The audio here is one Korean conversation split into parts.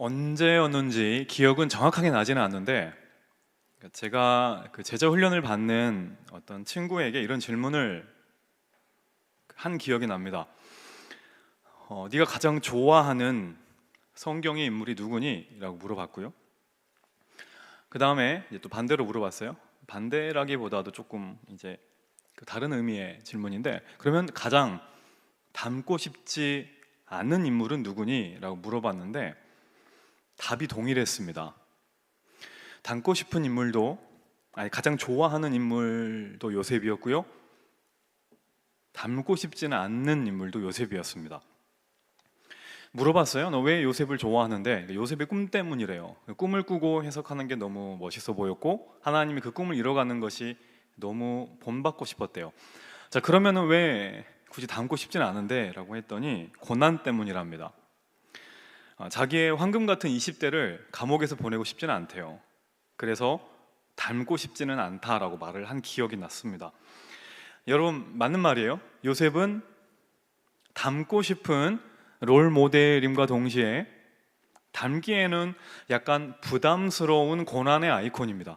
언제였는지 기억은 정확하게 나지는 않는데, 제가 그 제자 훈련을 받는 어떤 친구에게 이런 질문을 한 기억이 납니다. 네가 가장 좋아하는 성경의 인물이 누구니? 라고 물어봤고요. 그 다음에 또 반대로 물어봤어요. 반대라기보다도 조금 이제 그 다른 의미의 질문인데, 그러면 가장 닮고 싶지 않은 인물은 누구니? 라고 물어봤는데 답이 동일했습니다. 닮고 싶은 인물도, 가장 좋아하는 인물도 요셉이었고요, 닮고 싶지는 않는 인물도 요셉이었습니다. 물어봤어요. 너 왜 요셉을 좋아하는데? 요셉의 꿈 때문이래요. 꿈을 꾸고 해석하는 게 너무 멋있어 보였고, 하나님이 그 꿈을 이뤄가는 것이 너무 본받고 싶었대요. 자, 그러면은 왜 굳이 닮고 싶지는 않은데? 라고 했더니 고난 때문이랍니다. 자기의 황금 같은 20대를 감옥에서 보내고 싶지는 않대요. 그래서 닮고 싶지는 않다라고 말을 한 기억이 났습니다. 여러분, 맞는 말이에요. 요셉은 닮고 싶은 롤 모델임과 동시에 닮기에는 약간 부담스러운 고난의 아이콘입니다.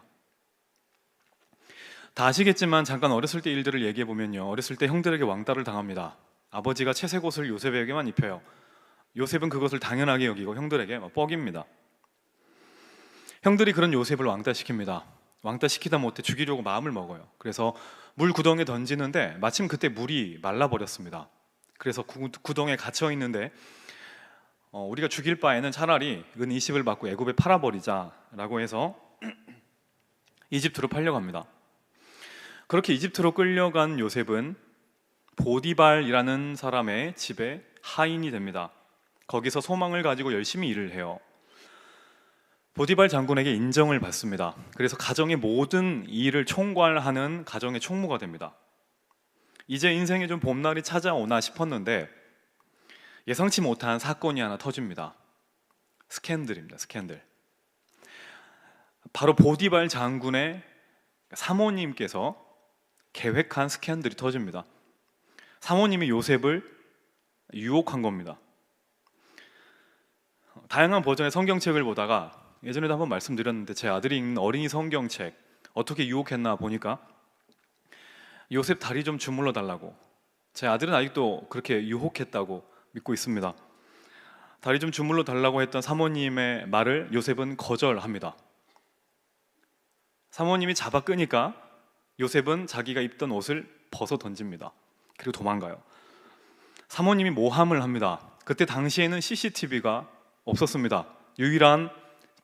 다 아시겠지만 잠깐 어렸을 때 일들을 얘기해 보면요, 어렸을 때 형들에게 왕따를 당합니다. 아버지가 채색 옷을 요셉에게만 입혀요. 요셉은 그것을 당연하게 여기고 형들에게 뻑입니다. 형들이 그런 요셉을 왕따시킵니다. 왕따시키다 못해 죽이려고 마음을 먹어요. 그래서 물 구덩이에 던지는데 마침 그때 물이 말라버렸습니다. 그래서 구덩이에 갇혀 있는데 우리가 죽일 바에는 차라리 은 20을 받고 애굽에 팔아버리자라고 해서 이집트로 팔려갑니다. 그렇게 이집트로 끌려간 요셉은 보디발이라는 사람의 집에 하인이 됩니다. 거기서 소망을 가지고 열심히 일을 해요. 보디발 장군에게 인정을 받습니다. 그래서 가정의 모든 일을 총괄하는 가정의 총무가 됩니다. 이제 인생에 좀 봄날이 찾아오나 싶었는데 예상치 못한 사건이 하나 터집니다. 스캔들입니다. 스캔들. 바로 보디발 장군의 사모님께서 계획한 스캔들이 터집니다. 사모님이 요셉을 유혹한 겁니다. 다양한 버전의 성경책을 보다가, 예전에도 한번 말씀드렸는데 제 아들이 읽는 어린이 성경책 어떻게 유혹했나 보니까 요셉 다리 좀 주물러 달라고, 제 아들은 아직도 그렇게 유혹했다고 믿고 있습니다. 다리 좀 주물러 달라고 했던 사모님의 말을 요셉은 거절합니다. 사모님이 잡아 끄니까 요셉은 자기가 입던 옷을 벗어 던집니다. 그리고 도망가요. 사모님이 모함을 합니다. 그때 당시에는 CCTV가 없었습니다. 유일한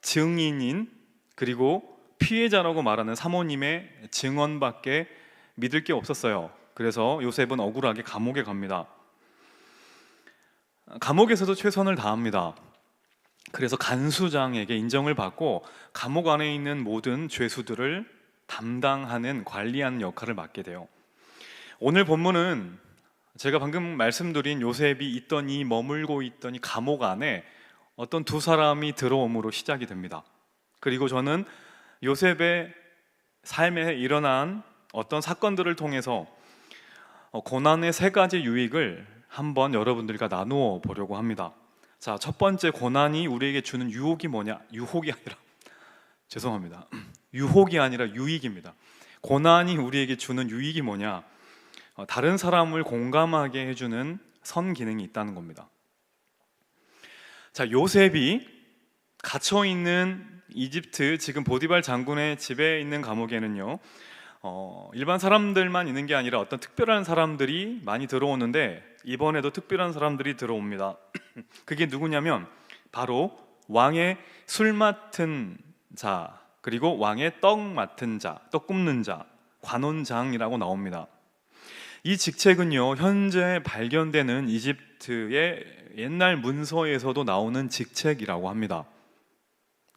증인인, 그리고 피해자라고 말하는 사모님의 증언밖에 믿을 게 없었어요. 그래서 요셉은 억울하게 감옥에 갑니다. 감옥에서도 최선을 다합니다. 그래서 간수장에게 인정을 받고 감옥 안에 있는 모든 죄수들을 담당하는, 관리하는 역할을 맡게 돼요. 오늘 본문은 제가 방금 말씀드린 요셉이 머물고 있던 이 감옥 안에 어떤 두 사람이 들어옴으로 시작이 됩니다. 그리고 저는 요셉의 삶에 일어난 어떤 사건들을 통해서 고난의 세 가지 유익을 한번 여러분들과 나누어 보려고 합니다. 자, 첫 번째, 고난이 우리에게 주는 유혹이 뭐냐? 유혹이 아니라 죄송합니다. 유혹이 아니라 유익입니다. 고난이 우리에게 주는 유익이 뭐냐? 다른 사람을 공감하게 해주는 선 기능이 있다는 겁니다. 자, 요셉이 갇혀있는 이집트, 지금 보디발 장군의 집에 있는 감옥에는요, 일반 사람들만 있는 게 아니라 어떤 특별한 사람들이 많이 들어오는데, 이번에도 특별한 사람들이 들어옵니다. 그게 누구냐면 바로 왕의 술 맡은 자, 그리고 왕의 떡 맡은 자, 떡 굽는 자, 관원장이라고 나옵니다. 이 직책은요, 현재 발견되는 이집트의 옛날 문서에서도 나오는 직책이라고 합니다.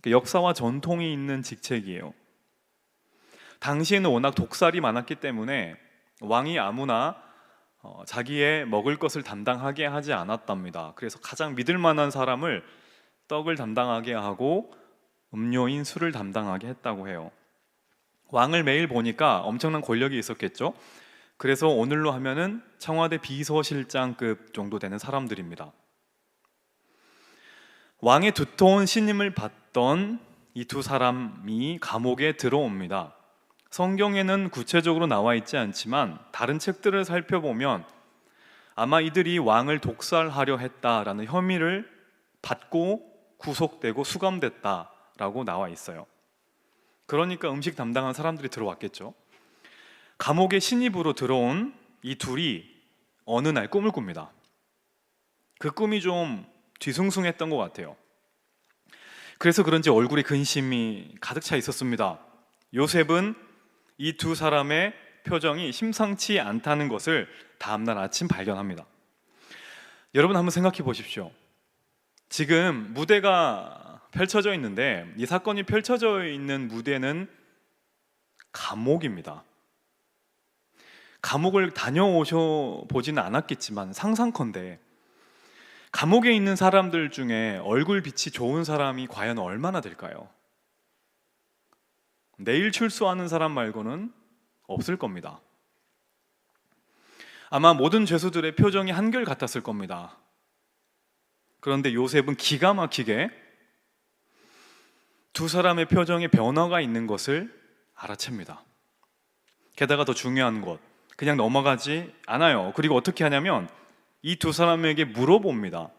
역사와 전통이 있는 직책이에요. 당시에는 워낙 독살이 많았기 때문에 왕이 아무나 자기의 먹을 것을 담당하게 하지 않았답니다. 그래서 가장 믿을 만한 사람을 떡을 담당하게 하고 음료인 술을 담당하게 했다고 해요. 왕을 매일 보니까 엄청난 권력이 있었겠죠. 그래서 오늘로 하면은 청와대 비서실장급 정도 되는 사람들입니다. 왕의 두터운 신임을 받던 이 두 사람이 감옥에 들어옵니다. 성경에는 구체적으로 나와 있지 않지만 다른 책들을 살펴보면 아마 이들이 왕을 독살하려 했다라는 혐의를 받고 구속되고 수감됐다라고 나와 있어요. 그러니까 음식 담당한 사람들이 들어왔겠죠. 감옥에 신입으로 들어온 이 둘이 어느 날 꿈을 꿉니다. 그 꿈이 좀 뒤숭숭했던 것 같아요. 그래서 그런지 얼굴에 근심이 가득 차 있었습니다. 요셉은 이 두 사람의 표정이 심상치 않다는 것을 다음날 아침 발견합니다. 여러분 한번 생각해 보십시오. 지금 무대가 펼쳐져 있는데 이 사건이 펼쳐져 있는 무대는 감옥입니다. 감옥을 다녀오셔 보지는 않았겠지만 상상컨대 감옥에 있는 사람들 중에 얼굴 빛이 좋은 사람이 과연 얼마나 될까요? 내일 출소하는 사람 말고는 없을 겁니다. 아마 모든 죄수들의 표정이 한결같았을 겁니다. 그런데 요셉은 기가 막히게 두 사람의 표정에 변화가 있는 것을 알아챕니다. 게다가 더 중요한 것, 그냥 넘어가지 않아요. 그리고 어떻게 하냐면 이 두 사람에게 물어봅니다.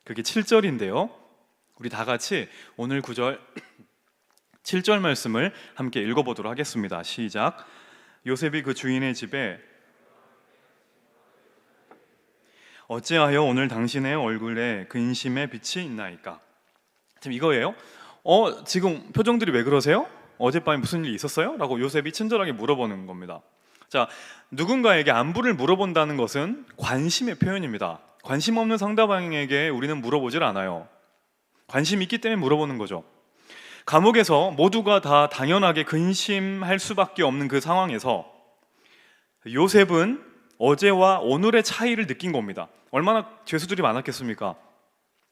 그게 7절인데요. 우리 다 같이 오늘 9절 7절 말씀을 함께 읽어보도록 하겠습니다. 시작. 요셉이 그 주인의 집에 어찌하여 오늘 당신의 얼굴에 근심의 빛이 있나이까? 지금 이거예요. 지금 표정들이 왜 그러세요? 어젯밤에 무슨 일이 있었어요? 라고 요셉이 친절하게 물어보는 겁니다. 자, 누군가에게 안부를 물어본다는 것은 관심의 표현입니다. 관심 없는 상대방에게 우리는 물어보질 않아요. 관심이 있기 때문에 물어보는 거죠. 감옥에서 모두가 다 당연하게 근심할 수밖에 없는 그 상황에서 요셉은 어제와 오늘의 차이를 느낀 겁니다. 얼마나 죄수들이 많았겠습니까?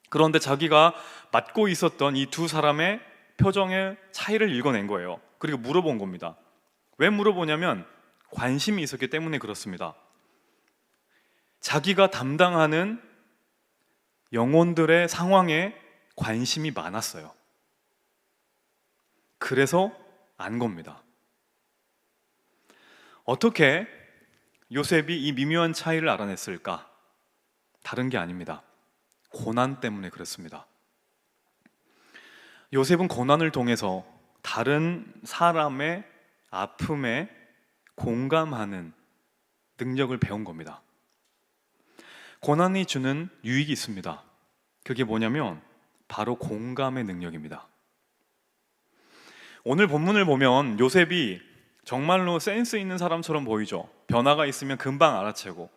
그런데 자기가 맡고 있었던 이 두 사람의 표정의 차이를 읽어낸 거예요. 그리고 물어본 겁니다. 왜 물어보냐면 관심이 있었기 때문에 그렇습니다. 자기가 담당하는 영혼들의 상황에 관심이 많았어요. 그래서 안 겁니다. 어떻게 요셉이 이 미묘한 차이를 알아냈을까? 다른 게 아닙니다. 고난 때문에 그렇습니다. 요셉은 고난을 통해서 다른 사람의 아픔에 공감하는 능력을 배운 겁니다. 고난이 주는 유익이 있습니다. 그게 뭐냐면 바로 공감의 능력입니다. 오늘 본문을 보면 요셉이 정말로 센스 있는 사람처럼 보이죠. 변화가 있으면 금방 알아채고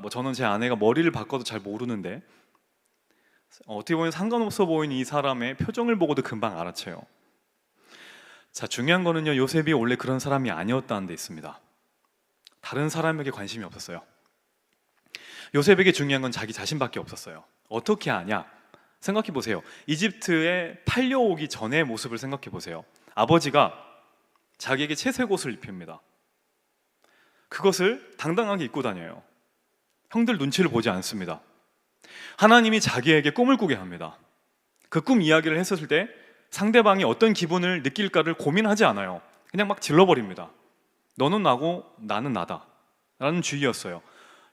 저는 제 아내가 머리를 바꿔도 잘 모르는데 어떻게 보면 상관없어 보이는 이 사람의 표정을 보고도 금방 알아채요. 자, 중요한 거는요, 요셉이 원래 그런 사람이 아니었다는 데 있습니다. 다른 사람에게 관심이 없었어요. 요셉에게 중요한 건 자기 자신밖에 없었어요. 어떻게 아냐? 생각해 보세요. 이집트에 팔려오기 전의 모습을 생각해 보세요. 아버지가 자기에게 채색 옷을 입힙니다. 그것을 당당하게 입고 다녀요. 형들 눈치를 보지 않습니다. 하나님이 자기에게 꿈을 꾸게 합니다. 그 꿈 이야기를 했었을 때 상대방이 어떤 기분을 느낄까를 고민하지 않아요. 그냥 막 질러버립니다. 너는 나고 나는 나다 라는 주의였어요.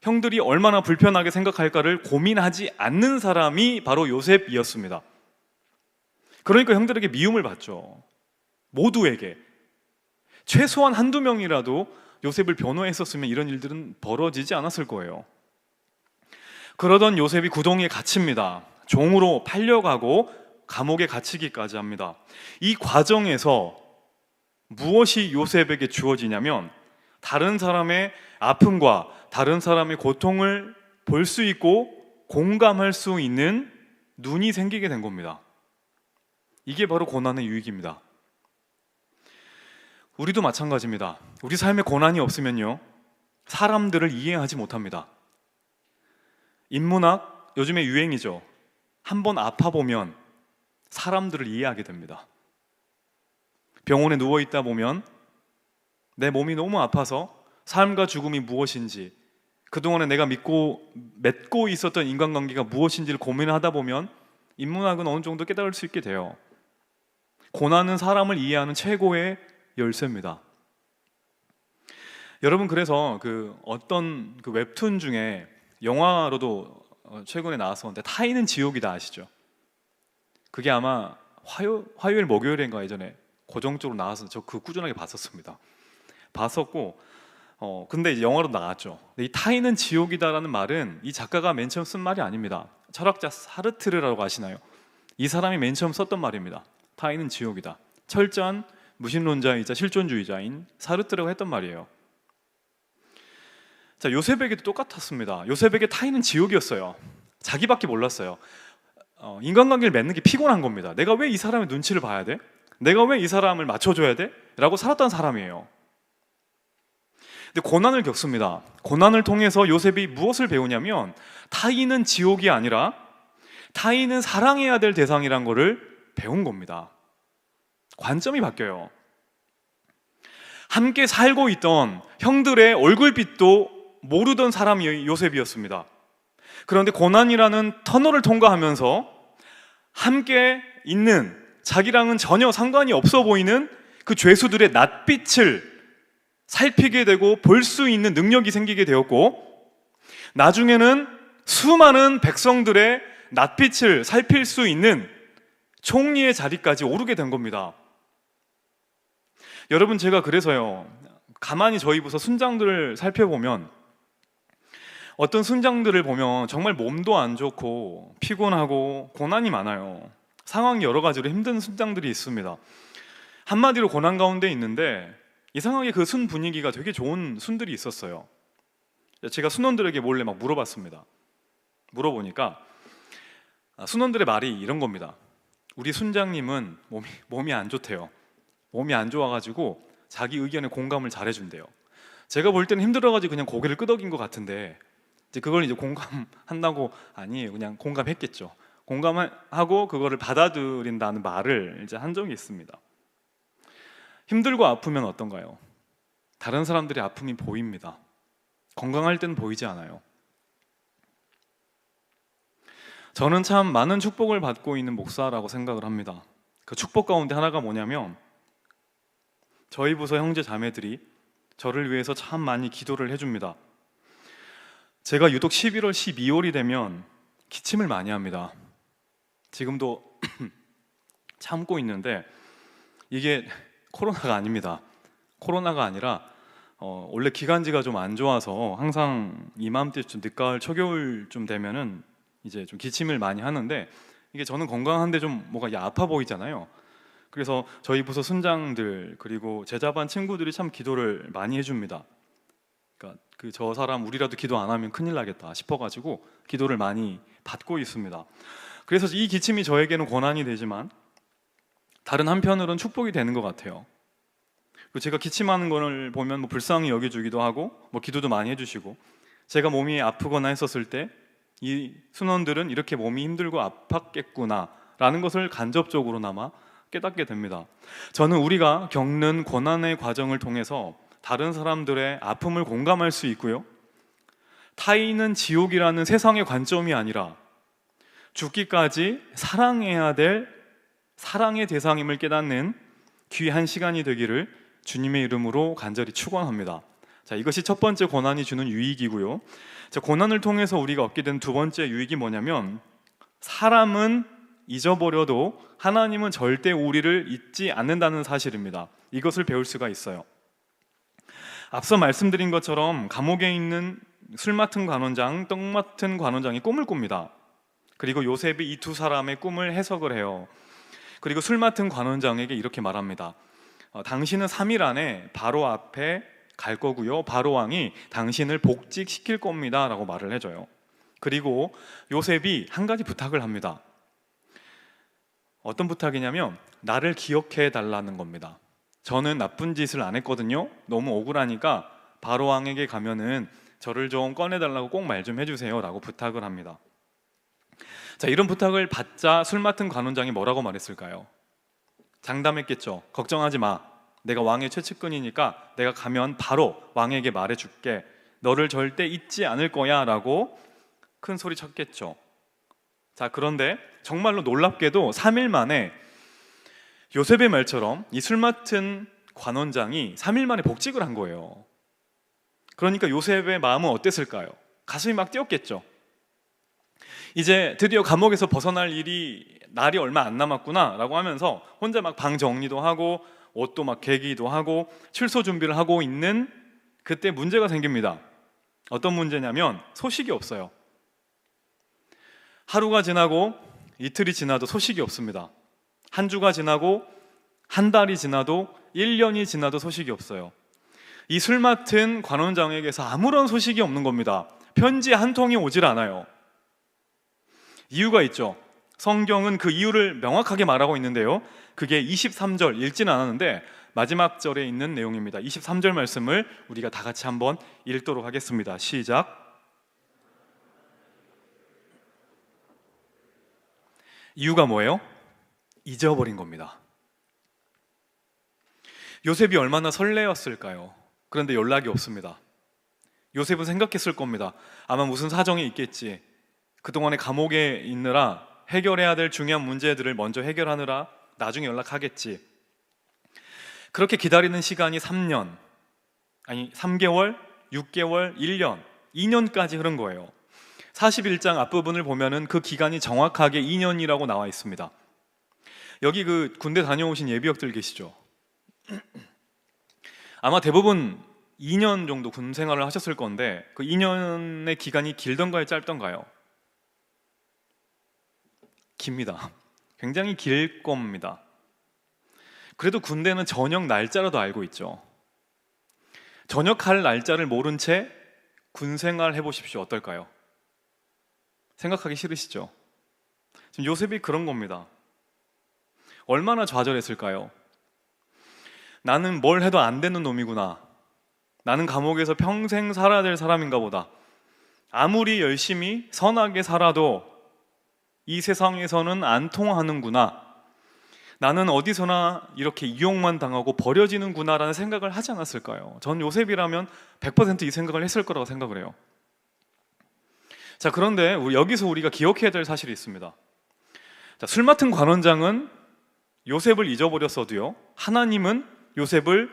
형들이 얼마나 불편하게 생각할까를 고민하지 않는 사람이 바로 요셉이었습니다. 그러니까 형들에게 미움을 받죠. 모두에게. 최소한 한두 명이라도 요셉을 변호했었으면 이런 일들은 벌어지지 않았을 거예요. 그러던 요셉이 구덩이에 갇힙니다. 종으로 팔려가고 감옥에 갇히기까지 합니다. 이 과정에서 무엇이 요셉에게 주어지냐면 다른 사람의 아픔과 다른 사람의 고통을 볼 수 있고 공감할 수 있는 눈이 생기게 된 겁니다. 이게 바로 고난의 유익입니다. 우리도 마찬가지입니다. 우리 삶에 고난이 없으면요, 사람들을 이해하지 못합니다. 인문학 요즘에 유행이죠. 한번 아파보면 사람들을 이해하게 됩니다. 병원에 누워있다 보면 내 몸이 너무 아파서 삶과 죽음이 무엇인지, 그동안에 내가 맺고 있었던 인간관계가 무엇인지를 고민하다 보면 인문학은 어느 정도 깨달을 수 있게 돼요. 고난은 사람을 이해하는 최고의 열쇠입니다. 여러분, 그래서 어떤 웹툰 중에 영화로도 최근에 나왔었는데 타인은 지옥이다 아시죠? 그게 아마 화요일 목요일인가 예전에 고정적으로 나와서 저 꾸준하게 봤었습니다. 봤었고 근데 이제 영화로 나왔죠. 근데 이 타인은 지옥이다라는 말은 이 작가가 맨 처음 쓴 말이 아닙니다. 철학자 사르트르라고 아시나요? 이 사람이 맨 처음 썼던 말입니다. 타인은 지옥이다. 철저한 무신론자이자 실존주의자인 사르트르가 했던 말이에요. 자, 요셉에게도 똑같았습니다. 요셉에게 타인은 지옥이었어요. 자기밖에 몰랐어요. 인간관계를 맺는 게 피곤한 겁니다. 내가 왜 이 사람의 눈치를 봐야 돼? 내가 왜 이 사람을 맞춰줘야 돼? 라고 살았던 사람이에요. 근데 고난을 겪습니다. 고난을 통해서 요셉이 무엇을 배우냐면 타인은 지옥이 아니라 타인은 사랑해야 될 대상이란 것을 배운 겁니다. 관점이 바뀌어요. 함께 살고 있던 형들의 얼굴빛도 모르던 사람이 요셉이었습니다. 그런데 고난이라는 터널을 통과하면서 함께 있는 자기랑은 전혀 상관이 없어 보이는 그 죄수들의 낯빛을 살피게 되고 볼 수 있는 능력이 생기게 되었고, 나중에는 수많은 백성들의 낯빛을 살필 수 있는 총리의 자리까지 오르게 된 겁니다. 여러분, 제가 그래서요, 가만히 저희 부서 순장들을 살펴보면 어떤 순장들을 보면 정말 몸도 안 좋고 피곤하고 고난이 많아요. 상황이 여러 가지로 힘든 순장들이 있습니다. 한마디로 고난 가운데 있는데 이상하게 그 순 분위기가 되게 좋은 순들이 있었어요. 제가 순원들에게 몰래 막 물어봤습니다. 물어보니까 순원들의 말이 이런 겁니다. 우리 순장님은 몸이 안 좋대요. 몸이 안 좋아가지고 자기 의견에 공감을 잘해준대요. 제가 볼 때는 힘들어가지고 그냥 고개를 끄덕인 것 같은데 이제 그걸 이제 공감한다고 아니에요. 그냥 공감했겠죠. 공감하고 그거를 받아들인다는 말을 이제 한 적이 있습니다. 힘들고 아프면 어떤가요? 다른 사람들의 아픔이 보입니다. 건강할 때는 보이지 않아요. 저는 참 많은 축복을 받고 있는 목사라고 생각을 합니다. 그 축복 가운데 하나가 뭐냐면 저희 부서 형제 자매들이 저를 위해서 참 많이 기도를 해줍니다. 제가 유독 11월, 12월이 되면 기침을 많이 합니다. 지금도 참고 있는데 이게 코로나가 아닙니다. 코로나가 아니라 원래 기관지가 좀 안 좋아서 항상 이맘때쯤 늦가을 초겨울쯤 되면은 이제 좀 기침을 많이 하는데 이게 저는 건강한데 좀 뭐가 아파 보이잖아요. 그래서 저희 부서 순장들 그리고 제자반 친구들이 참 기도를 많이 해줍니다. 그러니까 저 사람 우리라도 기도 안 하면 큰일 나겠다 싶어가지고 기도를 많이 받고 있습니다. 그래서 이 기침이 저에게는 고난이 되지만 다른 한편으로는 축복이 되는 것 같아요. 제가 기침하는 걸 보면 불쌍히 여겨주기도 하고 기도도 많이 해주시고, 제가 몸이 아프거나 했었을 때 이 순원들은 이렇게 몸이 힘들고 아팠겠구나 라는 것을 간접적으로나마 깨닫게 됩니다. 저는 우리가 겪는 고난의 과정을 통해서 다른 사람들의 아픔을 공감할 수 있고요, 타인은 지옥이라는 세상의 관점이 아니라 죽기까지 사랑해야 될 사랑의 대상임을 깨닫는 귀한 시간이 되기를 주님의 이름으로 간절히 축원합니다. 자, 이것이 첫 번째 고난이 주는 유익이고요. 자, 고난을 통해서 우리가 얻게 된 두 번째 유익이 뭐냐면 사람은 잊어버려도 하나님은 절대 우리를 잊지 않는다는 사실입니다. 이것을 배울 수가 있어요. 앞서 말씀드린 것처럼 감옥에 있는 술 맡은 관원장, 떡 맡은 관원장이 꿈을 꿉니다. 그리고 요셉이 이 두 사람의 꿈을 해석을 해요. 그리고 술 맡은 관원장에게 이렇게 말합니다. 당신은 3일 안에 바로 앞에 갈 거고요, 바로 왕이 당신을 복직시킬 겁니다 라고 말을 해줘요. 그리고 요셉이 한 가지 부탁을 합니다. 어떤 부탁이냐면 나를 기억해 달라는 겁니다. 저는 나쁜 짓을 안 했거든요. 너무 억울하니까 바로 왕에게 가면은 저를 좀 꺼내달라고 꼭 말 좀 해주세요 라고 부탁을 합니다. 자, 이런 부탁을 받자 술 맡은 관원장이 뭐라고 말했을까요? 장담했겠죠. 걱정하지 마. 내가 왕의 최측근이니까 내가 가면 바로 왕에게 말해줄게. 너를 절대 잊지 않을 거야 라고 큰 소리 쳤겠죠. 자, 그런데 정말로 놀랍게도 3일 만에 요셉의 말처럼 이 술 맡은 관원장이 3일 만에 복직을 한 거예요. 그러니까 요셉의 마음은 어땠을까요? 가슴이 막 뛰었겠죠. 이제 드디어 감옥에서 벗어날 날이 얼마 안 남았구나 라고 하면서 혼자 막 방 정리도 하고 옷도 막 개기도 하고 출소 준비를 하고 있는 그때 문제가 생깁니다. 어떤 문제냐면 소식이 없어요. 하루가 지나고 이틀이 지나도 소식이 없습니다. 한 주가 지나고 한 달이 지나도 1년이 지나도 소식이 없어요. 이 술 맡은 관원장에게서 아무런 소식이 없는 겁니다. 편지 한 통이 오질 않아요. 이유가 있죠. 성경은 그 이유를 명확하게 말하고 있는데요, 그게 23절 읽지는 않았는데 마지막 절에 있는 내용입니다. 23절 말씀을 우리가 다 같이 한번 읽도록 하겠습니다. 시작. 이유가 뭐예요? 잊어버린 겁니다. 요셉이 얼마나 설레었을까요? 그런데 연락이 없습니다. 요셉은 생각했을 겁니다. 아마 무슨 사정이 있겠지. 그동안에 감옥에 있느라 해결해야 될 중요한 문제들을 먼저 해결하느라 나중에 연락하겠지. 그렇게 기다리는 시간이 3개월, 6개월, 1년, 2년까지 흐른 거예요. 41장 앞부분을 보면은 그 기간이 정확하게 2년이라고 나와 있습니다. 여기 그 군대 다녀오신 예비역들 계시죠? 아마 대부분 2년 정도 군 생활을 하셨을 건데 그 2년의 기간이 길던가요, 짧던가요? 깁니다. 굉장히 길 겁니다. 그래도 군대는 전역 날짜라도 알고 있죠. 전역할 날짜를 모른 채 군 생활 해보십시오. 어떨까요? 생각하기 싫으시죠? 지금 요셉이 그런 겁니다. 얼마나 좌절했을까요? 나는 뭘 해도 안 되는 놈이구나. 나는 감옥에서 평생 살아야 될 사람인가 보다. 아무리 열심히 선하게 살아도 이 세상에서는 안 통하는구나. 나는 어디서나 이렇게 이용만 당하고 버려지는구나 라는 생각을 하지 않았을까요? 전 요셉이라면 100% 이 생각을 했을 거라고 생각을 해요. 자, 그런데 여기서 우리가 기억해야 될 사실이 있습니다. 자, 술 맡은 관원장은 요셉을 잊어버렸어도요, 하나님은 요셉을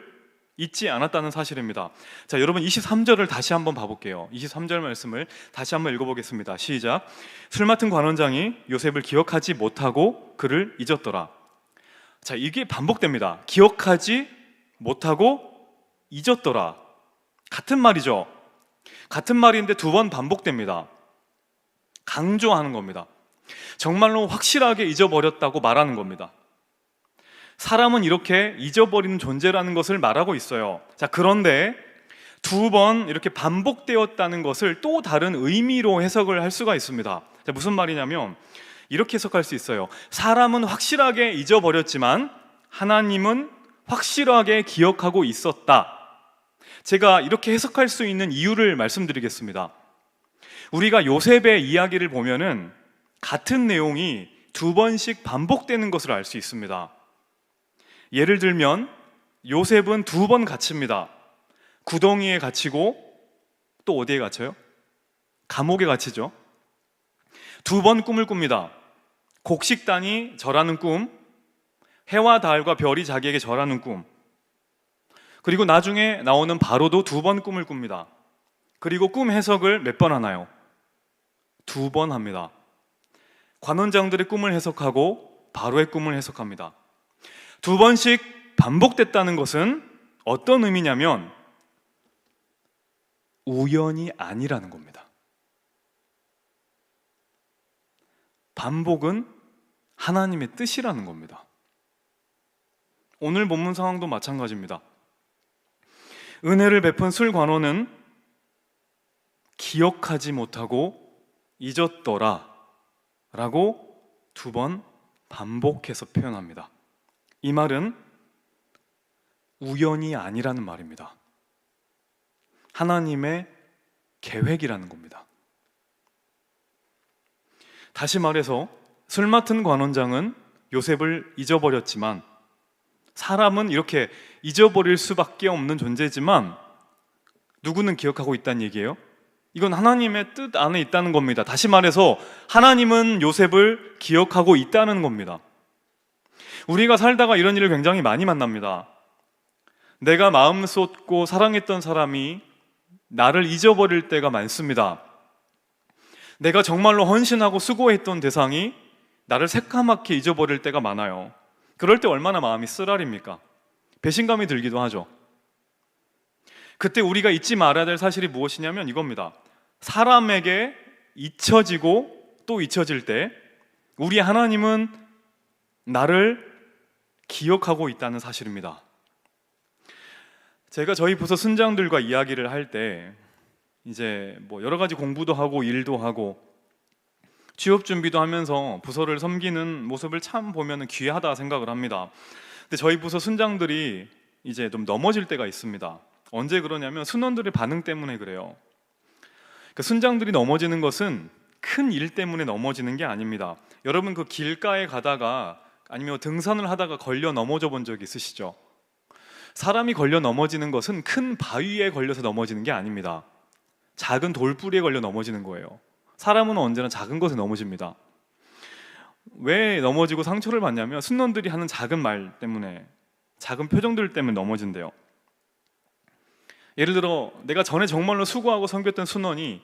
잊지 않았다는 사실입니다. 자, 여러분 23절을 다시 한번 봐볼게요. 23절 말씀을 다시 한번 읽어보겠습니다. 시작. 술 맡은 관원장이 요셉을 기억하지 못하고 그를 잊었더라. 자, 이게 반복됩니다. 기억하지 못하고 잊었더라. 같은 말이죠. 같은 말인데 두 번 반복됩니다. 강조하는 겁니다. 정말로 확실하게 잊어버렸다고 말하는 겁니다. 사람은 이렇게 잊어버리는 존재라는 것을 말하고 있어요. 자, 그런데 두 번 이렇게 반복되었다는 것을 또 다른 의미로 해석을 할 수가 있습니다. 자, 무슨 말이냐면 이렇게 해석할 수 있어요. 사람은 확실하게 잊어버렸지만 하나님은 확실하게 기억하고 있었다. 제가 이렇게 해석할 수 있는 이유를 말씀드리겠습니다. 우리가 요셉의 이야기를 보면은 같은 내용이 두 번씩 반복되는 것을 알 수 있습니다. 예를 들면 요셉은 두 번 갇힙니다. 구덩이에 갇히고 또 어디에 갇혀요? 감옥에 갇히죠. 두 번 꿈을 꿉니다. 곡식단이 절하는 꿈, 해와 달과 별이 자기에게 절하는 꿈, 그리고 나중에 나오는 바로도 두 번 꿈을 꿉니다. 그리고 꿈 해석을 몇 번 하나요? 두 번 합니다. 관원장들의 꿈을 해석하고 바로의 꿈을 해석합니다. 두 번씩 반복됐다는 것은 어떤 의미냐면 우연이 아니라는 겁니다. 반복은 하나님의 뜻이라는 겁니다. 오늘 본문 상황도 마찬가지입니다. 은혜를 베푼 술 관원은 기억하지 못하고 잊었더라 라고 두 번 반복해서 표현합니다. 이 말은 우연이 아니라는 말입니다. 하나님의 계획이라는 겁니다. 다시 말해서 술 맡은 관원장은 요셉을 잊어버렸지만 사람은 이렇게 잊어버릴 수밖에 없는 존재지만 누구는 기억하고 있다는 얘기예요? 이건 하나님의 뜻 안에 있다는 겁니다. 다시 말해서 하나님은 요셉을 기억하고 있다는 겁니다. 우리가 살다가 이런 일을 굉장히 많이 만납니다. 내가 마음 쏟고 사랑했던 사람이 나를 잊어버릴 때가 많습니다. 내가 정말로 헌신하고 수고했던 대상이 나를 새까맣게 잊어버릴 때가 많아요. 그럴 때 얼마나 마음이 쓰라립니까? 배신감이 들기도 하죠. 그때 우리가 잊지 말아야 될 사실이 무엇이냐면 이겁니다. 사람에게 잊혀지고 또 잊혀질 때 우리 하나님은 나를 기억하고 있다는 사실입니다. 제가 저희 부서 순장들과 이야기를 할 때 이제 여러 가지 공부도 하고 일도 하고 취업 준비도 하면서 부서를 섬기는 모습을 참 보면 귀하다 생각을 합니다. 근데 저희 부서 순장들이 이제 좀 넘어질 때가 있습니다. 언제 그러냐면 순원들의 반응 때문에 그래요. 그 순장들이 넘어지는 것은 큰 일 때문에 넘어지는 게 아닙니다. 여러분 그 길가에 가다가 아니면 등산을 하다가 걸려 넘어져 본 적 있으시죠? 사람이 걸려 넘어지는 것은 큰 바위에 걸려서 넘어지는 게 아닙니다. 작은 돌뿌리에 걸려 넘어지는 거예요. 사람은 언제나 작은 것에 넘어집니다. 왜 넘어지고 상처를 받냐면 순원들이 하는 작은 말 때문에, 작은 표정들 때문에 넘어진대요. 예를 들어 내가 전에 정말로 수고하고 섬겼던 순원이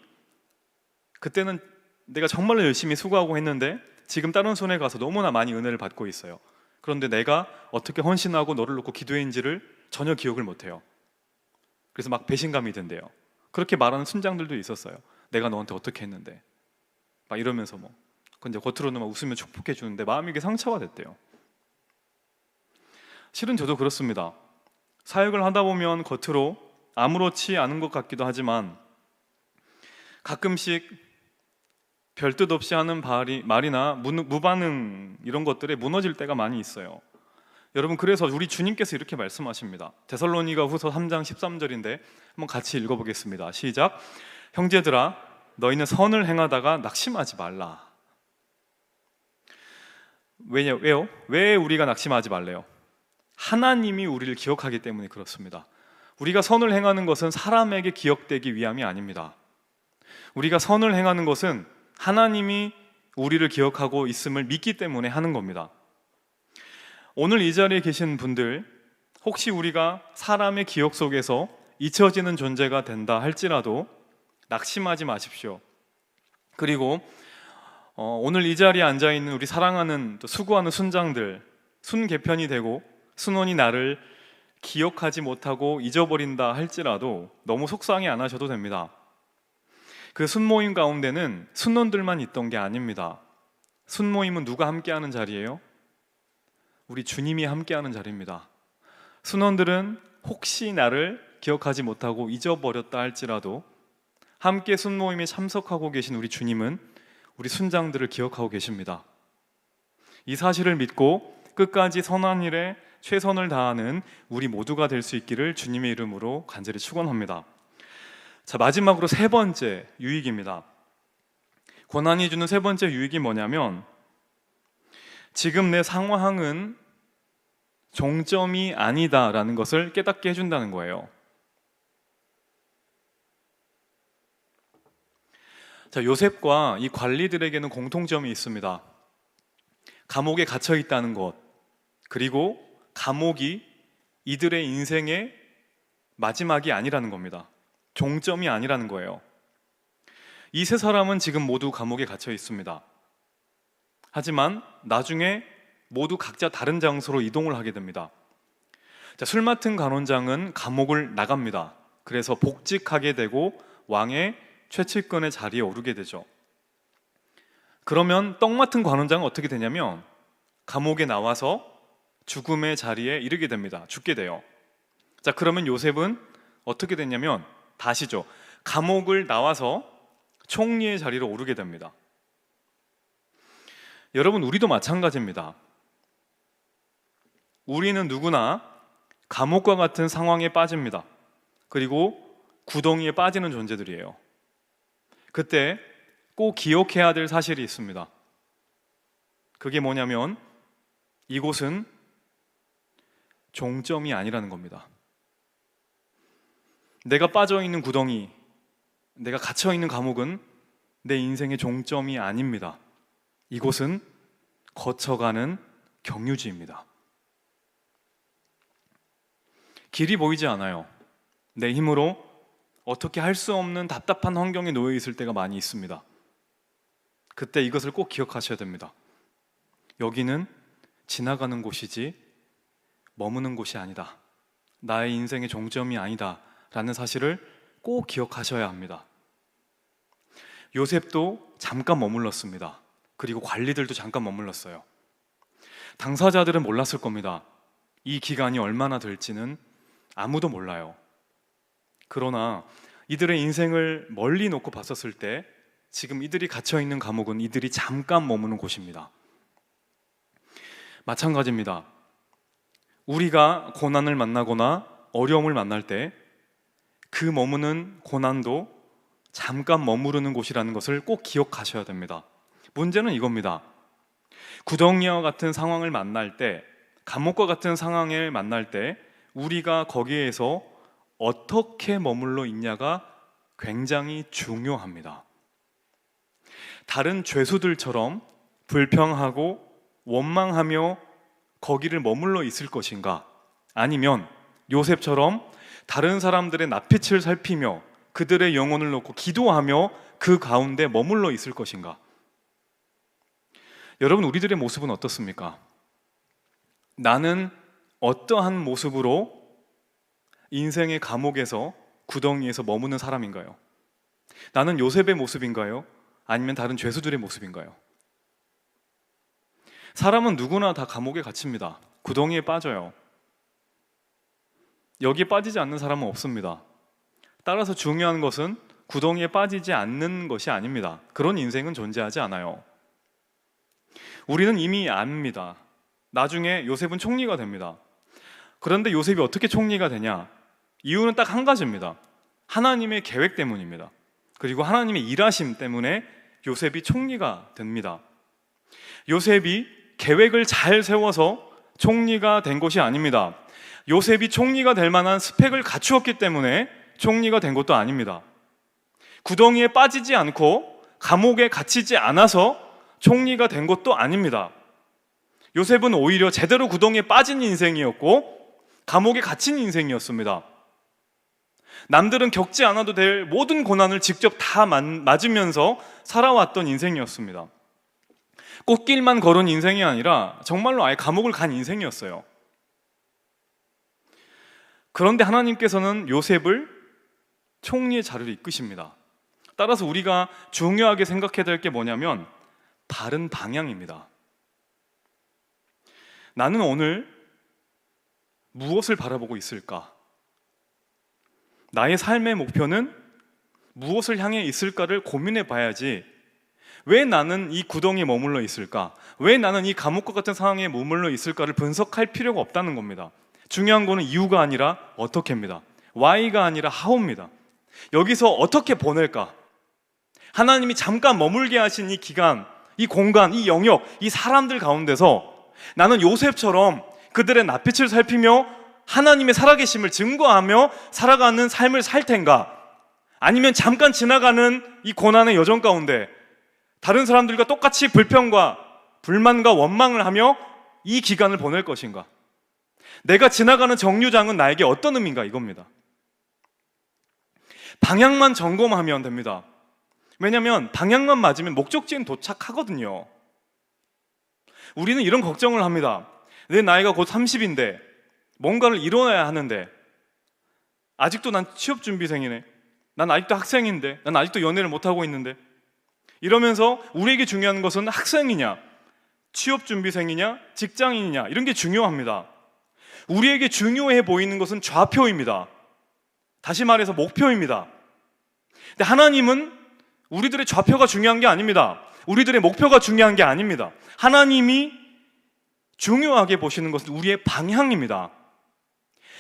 그때는 내가 정말로 열심히 수고하고 했는데 지금 다른 손에 가서 너무나 많이 은혜를 받고 있어요. 그런데 내가 어떻게 헌신하고 너를 놓고 기도했는지를 전혀 기억을 못해요. 그래서 막 배신감이 든대요. 그렇게 말하는 순장들도 있었어요. 내가 너한테 어떻게 했는데 막 이러면서 근데 겉으로는 막 웃으며 축복해 주는데 마음이 이게 상처가 됐대요. 실은 저도 그렇습니다. 사역을 하다 보면 겉으로 아무렇지 않은 것 같기도 하지만 가끔씩 별뜻 없이 하는 말이나 무반응 이런 것들에 무너질 때가 많이 있어요. 여러분 그래서 우리 주님께서 이렇게 말씀하십니다. 데살로니가 후서 3장 13절인데 한번 같이 읽어보겠습니다. 시작. 형제들아 너희는 선을 행하다가 낙심하지 말라. 왜요? 왜 우리가 낙심하지 말래요? 하나님이 우리를 기억하기 때문에 그렇습니다. 우리가 선을 행하는 것은 사람에게 기억되기 위함이 아닙니다. 우리가 선을 행하는 것은 하나님이 우리를 기억하고 있음을 믿기 때문에 하는 겁니다. 오늘 이 자리에 계신 분들, 혹시 우리가 사람의 기억 속에서 잊혀지는 존재가 된다 할지라도 낙심하지 마십시오. 그리고 오늘 이 자리에 앉아있는 우리 사랑하는 또 수고하는 순장들, 순개편이 되고 순원이 나를 기억하지 못하고 잊어버린다 할지라도 너무 속상해 안 하셔도 됩니다. 그 순모임 가운데는 순원들만 있던 게 아닙니다. 순모임은 누가 함께하는 자리예요? 우리 주님이 함께하는 자리입니다. 순원들은 혹시 나를 기억하지 못하고 잊어버렸다 할지라도 함께 순모임에 참석하고 계신 우리 주님은 우리 순장들을 기억하고 계십니다. 이 사실을 믿고 끝까지 선한 일에 최선을 다하는 우리 모두가 될 수 있기를 주님의 이름으로 간절히 축원합니다. 자, 마지막으로 세 번째 유익입니다. 고난이 주는 세 번째 유익이 뭐냐면 지금 내 상황은 종점이 아니다라는 것을 깨닫게 해준다는 거예요. 자, 요셉과 이 관리들에게는 공통점이 있습니다. 감옥에 갇혀 있다는 것, 그리고 감옥이 이들의 인생의 마지막이 아니라는 겁니다. 종점이 아니라는 거예요. 이 세 사람은 지금 모두 감옥에 갇혀 있습니다. 하지만 나중에 모두 각자 다른 장소로 이동을 하게 됩니다. 자, 술 맡은 간원장은 감옥을 나갑니다. 그래서 복직하게 되고 왕의 최측근의 자리에 오르게 되죠. 그러면 떡 맡은 관원장은 어떻게 되냐면 감옥에 나와서 죽음의 자리에 이르게 됩니다. 죽게 돼요. 자, 그러면 요셉은 어떻게 됐냐면 다시죠. 감옥을 나와서 총리의 자리로 오르게 됩니다. 여러분, 우리도 마찬가지입니다. 우리는 누구나 감옥과 같은 상황에 빠집니다. 그리고 구덩이에 빠지는 존재들이에요. 그때 꼭 기억해야 될 사실이 있습니다. 그게 뭐냐면 이곳은 종점이 아니라는 겁니다. 내가 빠져있는 구덩이, 내가 갇혀 있는 감옥은 내 인생의 종점이 아닙니다. 이곳은 거쳐가는 경유지입니다. 길이 보이지 않아요. 내 힘으로 어떻게 할 수 없는 답답한 환경에 놓여 있을 때가 많이 있습니다. 그때 이것을 꼭 기억하셔야 됩니다. 여기는 지나가는 곳이지 머무는 곳이 아니다. 나의 인생의 종점이 아니다 라는 사실을 꼭 기억하셔야 합니다. 요셉도 잠깐 머물렀습니다. 그리고 관리들도 잠깐 머물렀어요. 당사자들은 몰랐을 겁니다. 이 기간이 얼마나 될지는 아무도 몰라요. 그러나 이들의 인생을 멀리 놓고 봤었을 때 지금 이들이 갇혀있는 감옥은 이들이 잠깐 머무는 곳입니다. 마찬가지입니다. 우리가 고난을 만나거나 어려움을 만날 때 그 머무는 고난도 잠깐 머무르는 곳이라는 것을 꼭 기억하셔야 됩니다. 문제는 이겁니다. 구덩이와 같은 상황을 만날 때, 감옥과 같은 상황을 만날 때 우리가 거기에서 어떻게 머물러 있냐가 굉장히 중요합니다. 다른 죄수들처럼 불평하고 원망하며 거기를 머물러 있을 것인가? 아니면 요셉처럼 다른 사람들의 낯빛을 살피며 그들의 영혼을 놓고 기도하며 그 가운데 머물러 있을 것인가? 여러분, 우리들의 모습은 어떻습니까? 나는 어떠한 모습으로 인생의 감옥에서, 구덩이에서 머무는 사람인가요? 나는 요셉의 모습인가요? 아니면 다른 죄수들의 모습인가요? 사람은 누구나 다 감옥에 갇힙니다. 구덩이에 빠져요. 여기에 빠지지 않는 사람은 없습니다. 따라서 중요한 것은 구덩이에 빠지지 않는 것이 아닙니다. 그런 인생은 존재하지 않아요. 우리는 이미 압니다. 나중에 요셉은 총리가 됩니다. 그런데 요셉이 어떻게 총리가 되냐? 이유는 딱 한 가지입니다. 하나님의 계획 때문입니다. 그리고 하나님의 일하심 때문에 요셉이 총리가 됩니다. 요셉이 계획을 잘 세워서 총리가 된 것이 아닙니다. 요셉이 총리가 될 만한 스펙을 갖추었기 때문에 총리가 된 것도 아닙니다. 구덩이에 빠지지 않고 감옥에 갇히지 않아서 총리가 된 것도 아닙니다. 요셉은 오히려 제대로 구덩이에 빠진 인생이었고 감옥에 갇힌 인생이었습니다. 남들은 겪지 않아도 될 모든 고난을 직접 다 맞으면서 살아왔던 인생이었습니다. 꽃길만 걸은 인생이 아니라 정말로 아예 감옥을 간 인생이었어요. 그런데 하나님께서는 요셉을 총리의 자리로 이끄십니다. 따라서 우리가 중요하게 생각해야 될 게 뭐냐면 바른 방향입니다. 나는 오늘 무엇을 바라보고 있을까? 나의 삶의 목표는 무엇을 향해 있을까를 고민해 봐야지, 왜 나는 이 구덩이에 머물러 있을까? 왜 나는 이 감옥과 같은 상황에 머물러 있을까를 분석할 필요가 없다는 겁니다. 중요한 거는 이유가 아니라 어떻게입니다. why가 아니라 how입니다. 여기서 어떻게 보낼까? 하나님이 잠깐 머물게 하신 이 기간, 이 공간, 이 영역, 이 사람들 가운데서 나는 요셉처럼 그들의 낯빛을 살피며 하나님의 살아계심을 증거하며 살아가는 삶을 살 텐가? 아니면 잠깐 지나가는 이 고난의 여정 가운데 다른 사람들과 똑같이 불평과 불만과 원망을 하며 이 기간을 보낼 것인가? 내가 지나가는 정류장은 나에게 어떤 의미인가? 이겁니다. 방향만 점검하면 됩니다. 왜냐하면 방향만 맞으면 목적지엔 도착하거든요. 우리는 이런 걱정을 합니다. 내 나이가 곧 30인데 뭔가를 이뤄내야 하는데 아직도 난 취업준비생이네, 난 아직도 학생인데, 난 아직도 연애를 못하고 있는데, 이러면서 우리에게 중요한 것은 학생이냐, 취업준비생이냐, 직장인이냐, 이런 게 중요합니다. 우리에게 중요해 보이는 것은 좌표입니다. 다시 말해서 목표입니다. 근데 하나님은 우리들의 좌표가 중요한 게 아닙니다. 우리들의 목표가 중요한 게 아닙니다. 하나님이 중요하게 보시는 것은 우리의 방향입니다.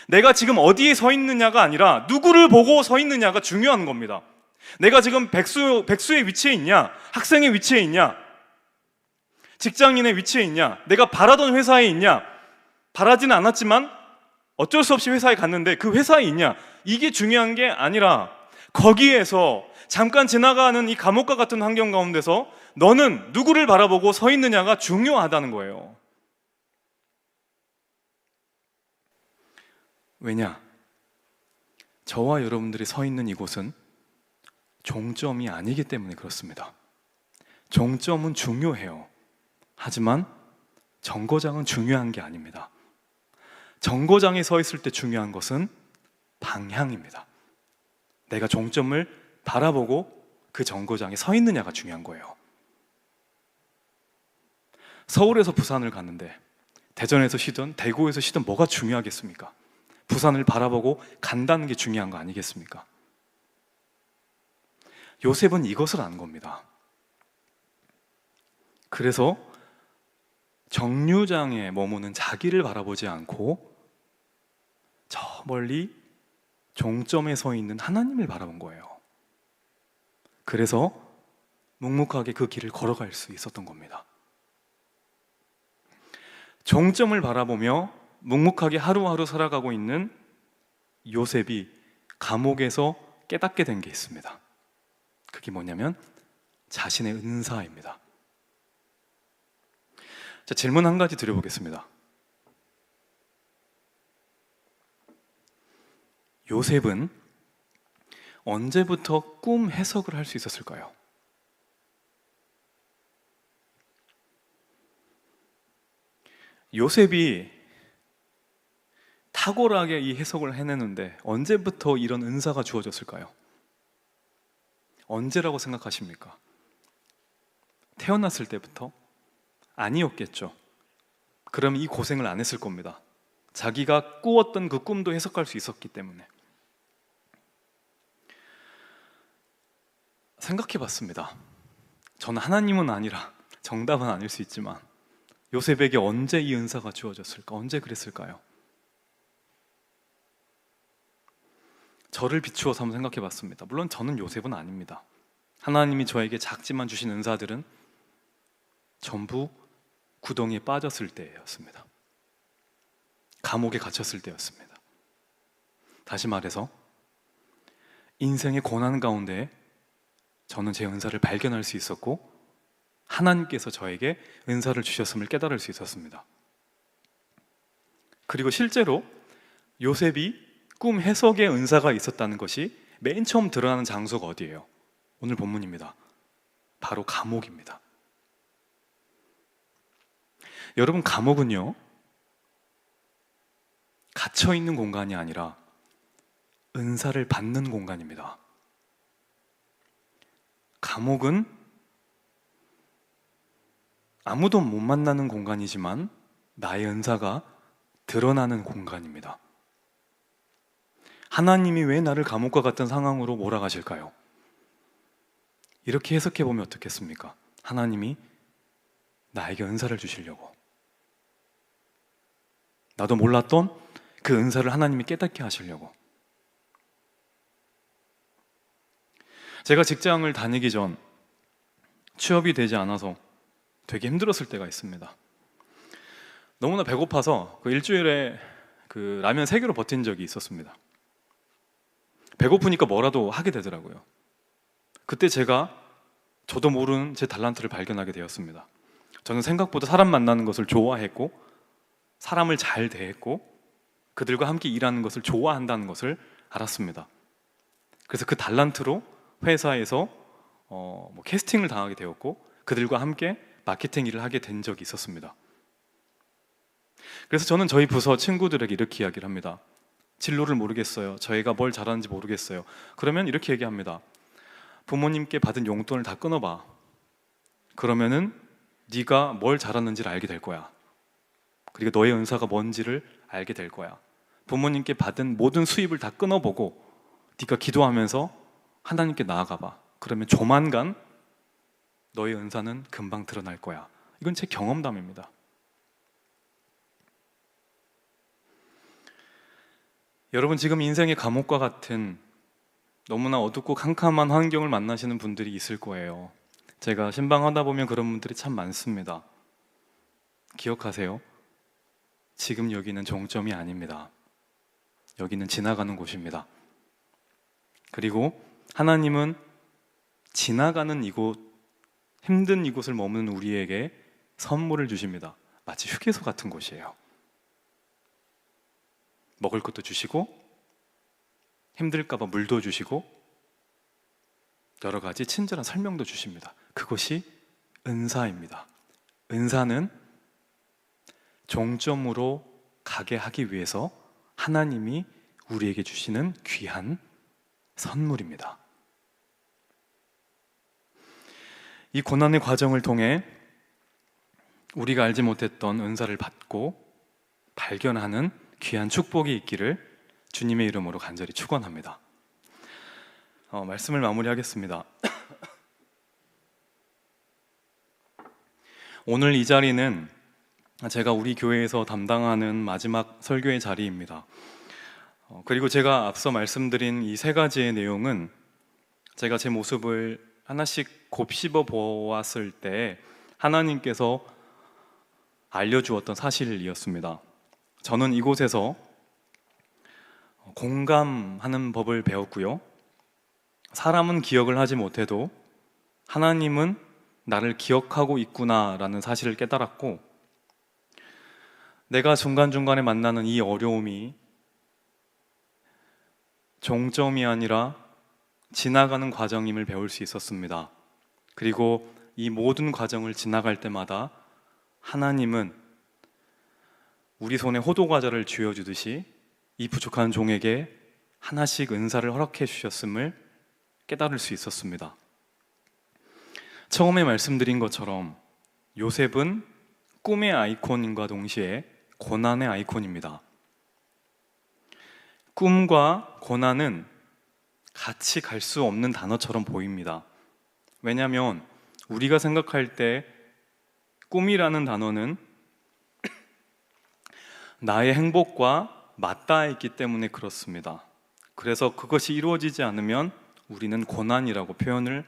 내가 지금 어디에 서 있느냐가 아니라 누구를 보고 서 있느냐가 중요한 겁니다. 내가 지금 백수의 위치에 있냐, 학생의 위치에 있냐, 직장인의 위치에 있냐, 내가 바라던 회사에 있냐, 바라지는 않았지만 어쩔 수 없이 회사에 갔는데 그 회사에 있냐, 이게 중요한 게 아니라 거기에서 잠깐 지나가는 이 감옥과 같은 환경 가운데서 너는 누구를 바라보고 서 있느냐가 중요하다는 거예요. 왜냐? 저와 여러분들이 서 있는 이곳은 종점이 아니기 때문에 그렇습니다. 종점은 중요해요. 하지만 정거장은 중요한 게 아닙니다. 정거장에 서 있을 때 중요한 것은 방향입니다. 내가 종점을 바라보고 그 정거장에 서 있느냐가 중요한 거예요. 서울에서 부산을 갔는데 대전에서 쉬든 대구에서 쉬든 뭐가 중요하겠습니까? 부산을 바라보고 간다는 게 중요한 거 아니겠습니까? 요셉은 이것을 안 겁니다. 그래서 정류장에 머무는 자기를 바라보지 않고 저 멀리 종점에 서 있는 하나님을 바라본 거예요. 그래서 묵묵하게 그 길을 걸어갈 수 있었던 겁니다. 종점을 바라보며 묵묵하게 하루하루 살아가고 있는 요셉이 감옥에서 깨닫게 된 게 있습니다. 그게 뭐냐면 자신의 은사입니다. 자, 질문 한 가지 드려보겠습니다. 요셉은 언제부터 꿈 해석을 할 수 있었을까요? 요셉이 탁월하게 이 해석을 해내는데 언제부터 이런 은사가 주어졌을까요? 언제라고 생각하십니까? 태어났을 때부터? 아니었겠죠. 그럼 이 고생을 안 했을 겁니다. 자기가 꾸었던 그 꿈도 해석할 수 있었기 때문에. 생각해 봤습니다. 저는 하나님은 아니라 정답은 아닐 수 있지만 요셉에게 언제 이 은사가 주어졌을까? 언제 그랬을까요? 저를 비추어서 한번 생각해 봤습니다. 물론 저는 요셉은 아닙니다. 하나님이 저에게 작지만 주신 은사들은 전부 구덩이에 빠졌을 때였습니다. 감옥에 갇혔을 때였습니다. 다시 말해서 인생의 고난 가운데 저는 제 은사를 발견할 수 있었고 하나님께서 저에게 은사를 주셨음을 깨달을 수 있었습니다. 그리고 실제로 요셉이 꿈 해석의 은사가 있었다는 것이 맨 처음 드러나는 장소가 어디예요? 오늘 본문입니다. 바로 감옥입니다. 여러분, 감옥은요 갇혀있는 공간이 아니라 은사를 받는 공간입니다. 감옥은 아무도 못 만나는 공간이지만 나의 은사가 드러나는 공간입니다. 하나님이 왜 나를 감옥과 같은 상황으로 몰아가실까요? 이렇게 해석해보면 어떻겠습니까? 하나님이 나에게 은사를 주시려고, 나도 몰랐던 그 은사를 하나님이 깨닫게 하시려고. 제가 직장을 다니기 전 취업이 되지 않아서 되게 힘들었을 때가 있습니다. 너무나 배고파서 일주일에 라면 3개로 버틴 적이 있었습니다. 배고프니까 뭐라도 하게 되더라고요. 그때 제가 저도 모르는 제 달란트를 발견하게 되었습니다. 저는 생각보다 사람 만나는 것을 좋아했고 사람을 잘 대했고 그들과 함께 일하는 것을 좋아한다는 것을 알았습니다. 그래서 그 달란트로 회사에서 캐스팅을 당하게 되었고 그들과 함께 마케팅 일을 하게 된 적이 있었습니다. 그래서 저는 저희 부서 친구들에게 이렇게 이야기를 합니다. 진로를 모르겠어요. 저희가 뭘 잘하는지 모르겠어요. 그러면 이렇게 얘기합니다. 부모님께 받은 용돈을 다 끊어봐. 그러면은 네가 뭘 잘하는지를 알게 될 거야. 그리고 너의 은사가 뭔지를 알게 될 거야. 부모님께 받은 모든 수입을 다 끊어보고 네가 기도하면서 하나님께 나아가봐. 그러면 조만간 너의 은사는 금방 드러날 거야. 이건 제 경험담입니다. 여러분, 지금 인생의 감옥과 같은 너무나 어둡고 캄캄한 환경을 만나시는 분들이 있을 거예요. 제가 신방하다 보면 그런 분들이 참 많습니다. 기억하세요. 지금 여기는 종점이 아닙니다. 여기는 지나가는 곳입니다. 그리고 하나님은 지나가는 이곳, 힘든 이곳을 머무는 우리에게 선물을 주십니다. 마치 휴게소 같은 곳이에요. 먹을 것도 주시고, 힘들까봐 물도 주시고, 여러 가지 친절한 설명도 주십니다. 그것이 은사입니다. 은사는 종점으로 가게 하기 위해서 하나님이 우리에게 주시는 귀한 선물입니다. 이 고난의 과정을 통해 우리가 알지 못했던 은사를 받고 발견하는 귀한 축복이 있기를 주님의 이름으로 간절히 축원합니다. 말씀을 마무리하겠습니다. 오늘 이 자리는 제가 우리 교회에서 담당하는 마지막 설교의 자리입니다. 그리고 제가 앞서 말씀드린 이 세 가지의 내용은 제가 제 모습을 하나씩 곱씹어 보았을 때 하나님께서 알려주었던 사실이었습니다. 저는 이곳에서 공감하는 법을 배웠고요. 사람은 기억을 하지 못해도 하나님은 나를 기억하고 있구나라는 사실을 깨달았고, 내가 중간중간에 만나는 이 어려움이 종점이 아니라 지나가는 과정임을 배울 수 있었습니다. 그리고 이 모든 과정을 지나갈 때마다 하나님은 우리 손에 호두과자를 쥐어주듯이 이 부족한 종에게 하나씩 은사를 허락해 주셨음을 깨달을 수 있었습니다. 처음에 말씀드린 것처럼 요셉은 꿈의 아이콘과 동시에 고난의 아이콘입니다. 꿈과 고난은 같이 갈 수 없는 단어처럼 보입니다. 왜냐하면 우리가 생각할 때 꿈이라는 단어는 나의 행복과 맞닿아 있기 때문에 그렇습니다. 그래서 그것이 이루어지지 않으면 우리는 고난이라고 표현을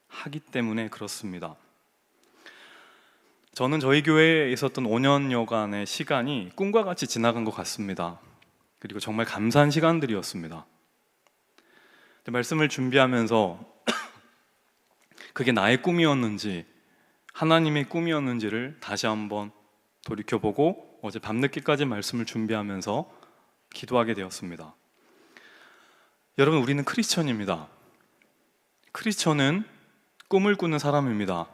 하기 때문에 그렇습니다. 저는 저희 교회에 있었던 5년여간의 시간이 꿈과 같이 지나간 것 같습니다. 그리고 정말 감사한 시간들이었습니다. 말씀을 준비하면서 그게 나의 꿈이었는지 하나님의 꿈이었는지를 다시 한번 돌이켜보고 어제 밤늦게까지 말씀을 준비하면서 기도하게 되었습니다. 여러분, 우리는 크리스천입니다. 크리스천은 꿈을 꾸는 사람입니다.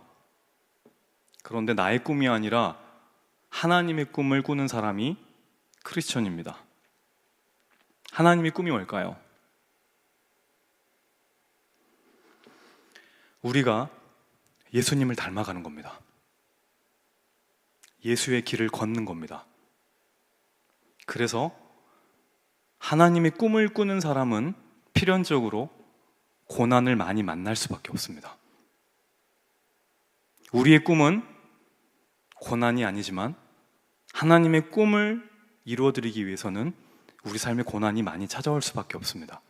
그런데 나의 꿈이 아니라 하나님의 꿈을 꾸는 사람이 크리스천입니다. 하나님의 꿈이 뭘까요? 우리가 예수님을 닮아가는 겁니다. 예수의 길을 걷는 겁니다. 그래서 하나님의 꿈을 꾸는 사람은 필연적으로 고난을 많이 만날 수밖에 없습니다. 우리의 꿈은 고난이 아니지만 하나님의 꿈을 이루어드리기 위해서는 우리 삶에 고난이 많이 찾아올 수밖에 없습니다.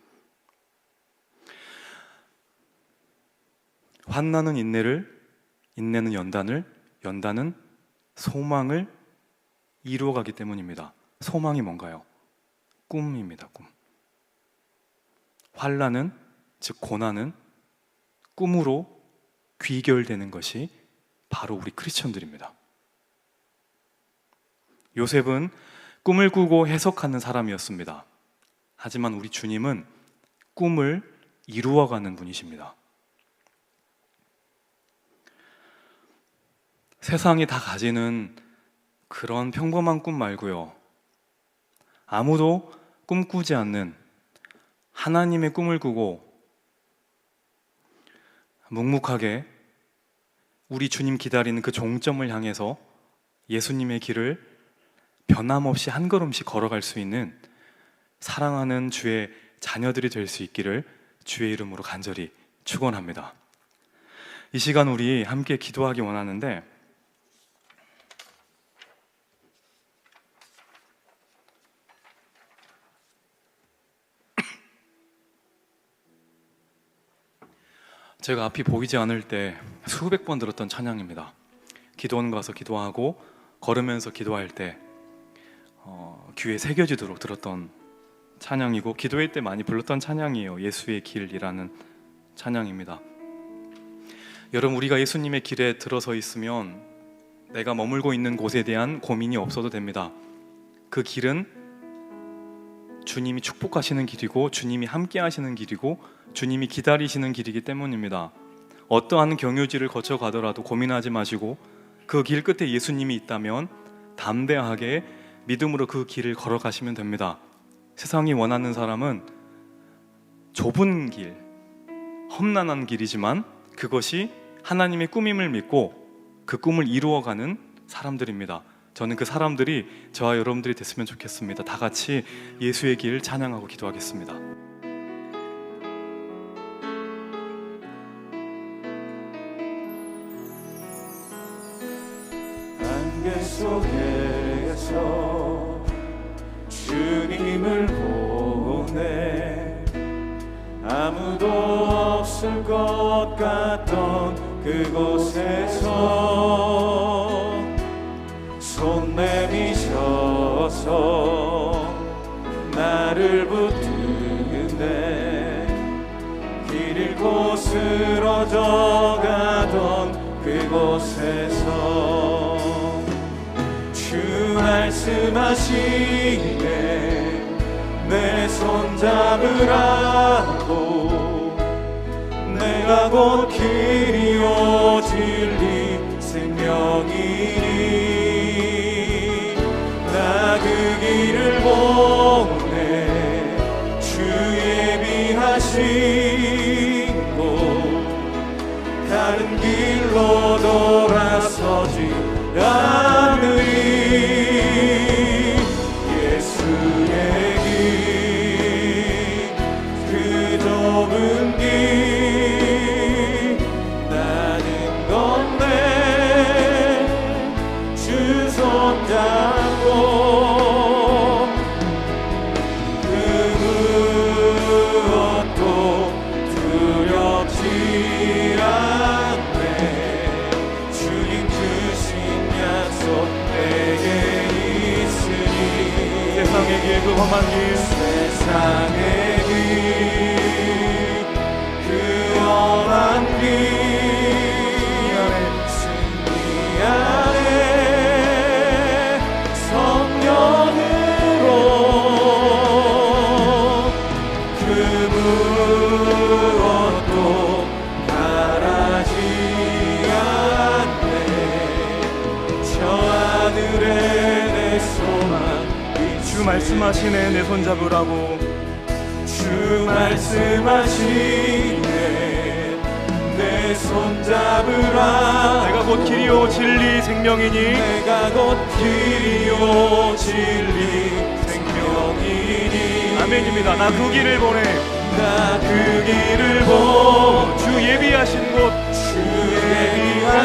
환난은 인내를, 인내는 연단을, 연단은 소망을 이루어가기 때문입니다. 소망이 뭔가요? 꿈입니다. 꿈. 환난은, 즉 고난은 꿈으로 귀결되는 것이 바로 우리 크리스천들입니다. 요셉은 꿈을 꾸고 해석하는 사람이었습니다. 하지만 우리 주님은 꿈을 이루어가는 분이십니다. 세상이 다 가지는 그런 평범한 꿈 말고요, 아무도 꿈꾸지 않는 하나님의 꿈을 꾸고 묵묵하게 우리 주님 기다리는 그 종점을 향해서 예수님의 길을 변함없이 한 걸음씩 걸어갈 수 있는 사랑하는 주의 자녀들이 될 수 있기를 주의 이름으로 간절히 축원합니다. 이 시간 우리 함께 기도하기 원하는데, 제가 앞이 보이지 않을 때 수백 번 들었던 찬양입니다. 기도원 가서 기도하고 걸으면서 기도할 때 귀에 새겨지도록 들었던 찬양이고, 기도회 때 많이 불렀던 찬양이에요. 예수의 길이라는 찬양입니다. 여러분, 우리가 예수님의 길에 들어서 있으면 내가 머물고 있는 곳에 대한 고민이 없어도 됩니다. 그 길은 주님이 축복하시는 길이고, 주님이 함께 하시는 길이고, 주님이 기다리시는 길이기 때문입니다. 어떠한 경유지를 거쳐 가더라도 고민하지 마시고, 그 길 끝에 예수님이 있다면 담대하게 믿음으로 그 길을 걸어가시면 됩니다. 세상이 원하는 사람은 좁은 길, 험난한 길이지만 그것이 하나님의 꿈임을 믿고 그 꿈을 이루어가는 사람들입니다. 저는 그 사람들이 저와 여러분들이 됐으면 좋겠습니다. 다 같이 예수의 길 찬양하고 기도하겠습니다. 안개 속에서 주님을 보내 아무도 없을 것 같던 그곳에서 손 내미셔서 나를 붙드네 길 잃고 쓰러져 가던 그곳에서 주 말씀하시네 내 손 잡으라고 내가 곧 길이요 진리 생명이니 나 그 길을 보내 주 예비하신 곳 다른 길로 돌아서지 않으리 예수의 길 그 좁은 길 나는 건네 주 손잡고 그 무엇도 두렵지 않네 주님 주신 약속 내게 있으니 세상의 길, 그 험한 길, 세상의 길 그 험한 길 승리 안에 성령으로 그 무엇도 바라지 않네 저 하늘에 내 소망 주 말씀하시네 내 손 잡으라고 주 말씀하시네 내 손 잡으라 내가 곧 길이요 진리 생명이니 내가 곧 길이요 진리 생명이니 아멘입니다. 나 그 길을 보내 나 그 길을 보내 주 예비하신 곳 주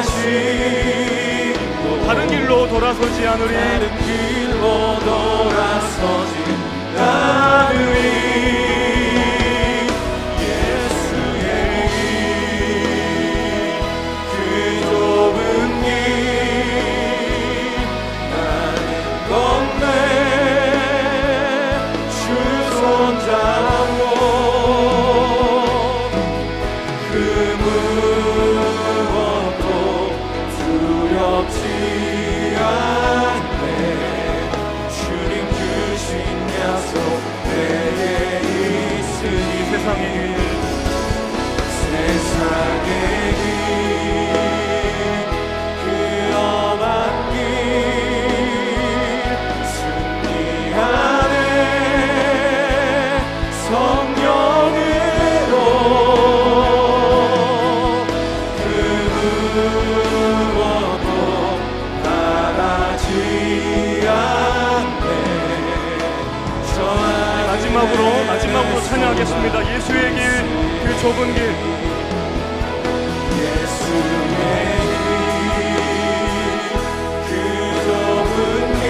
예비하신 곳 다른 길로 돌아서지 않으리 다른 길로 돌아서지 않으리 마지막으로 찬양하겠습니다. 예수의 길, 그 좁은 길 예수의 길, 그 좁은 길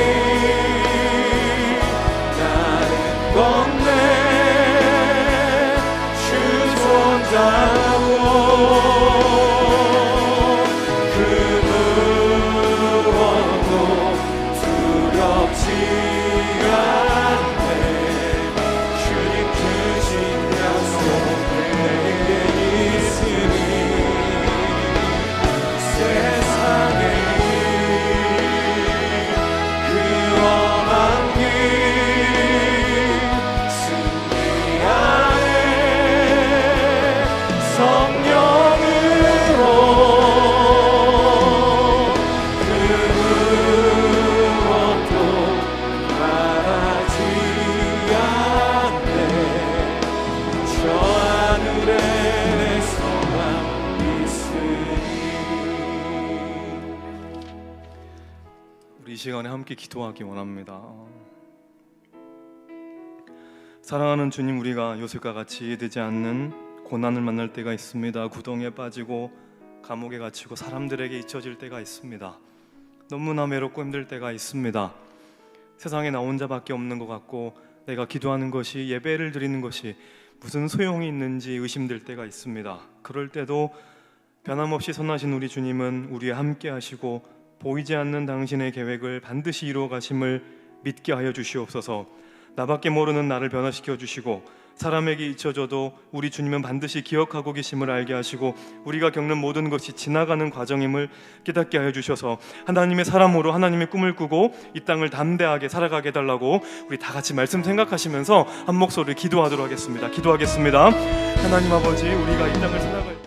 나는 건네 주 손잡고 그 무엇도 두렵지 않네 주님 주신 약속 내게 시간에 함께 기도하기 원합니다. 사랑하는 주님, 우리가 요셉과 같이 이해되지 않는 고난을 만날 때가 있습니다. 구덩이에 빠지고 감옥에 갇히고 사람들에게 잊혀질 때가 있습니다. 너무나 외롭고 힘들 때가 있습니다. 세상에 나 혼자밖에 없는 것 같고 내가 기도하는 것이, 예배를 드리는 것이 무슨 소용이 있는지 의심될 때가 있습니다. 그럴 때도 변함없이 선하신 우리 주님은 우리와 함께 하시고 보이지 않는 당신의 계획을 반드시 이루어 가심을 믿게 하여 주시옵소서. 나밖에 모르는 나를 변화시켜 주시고 사람에게 잊혀져도 우리 주님은 반드시 기억하고 계심을 알게 하시고 우리가 겪는 모든 것이 지나가는 과정임을 깨닫게 하여 주셔서 하나님의 사람으로 하나님의 꿈을 꾸고 이 땅을 담대하게 살아가게 해달라고 우리 다 같이 말씀 생각하시면서 한 목소리 기도하도록 하겠습니다. 기도하겠습니다. 하나님 아버지, 우리가 이 땅을 살아갈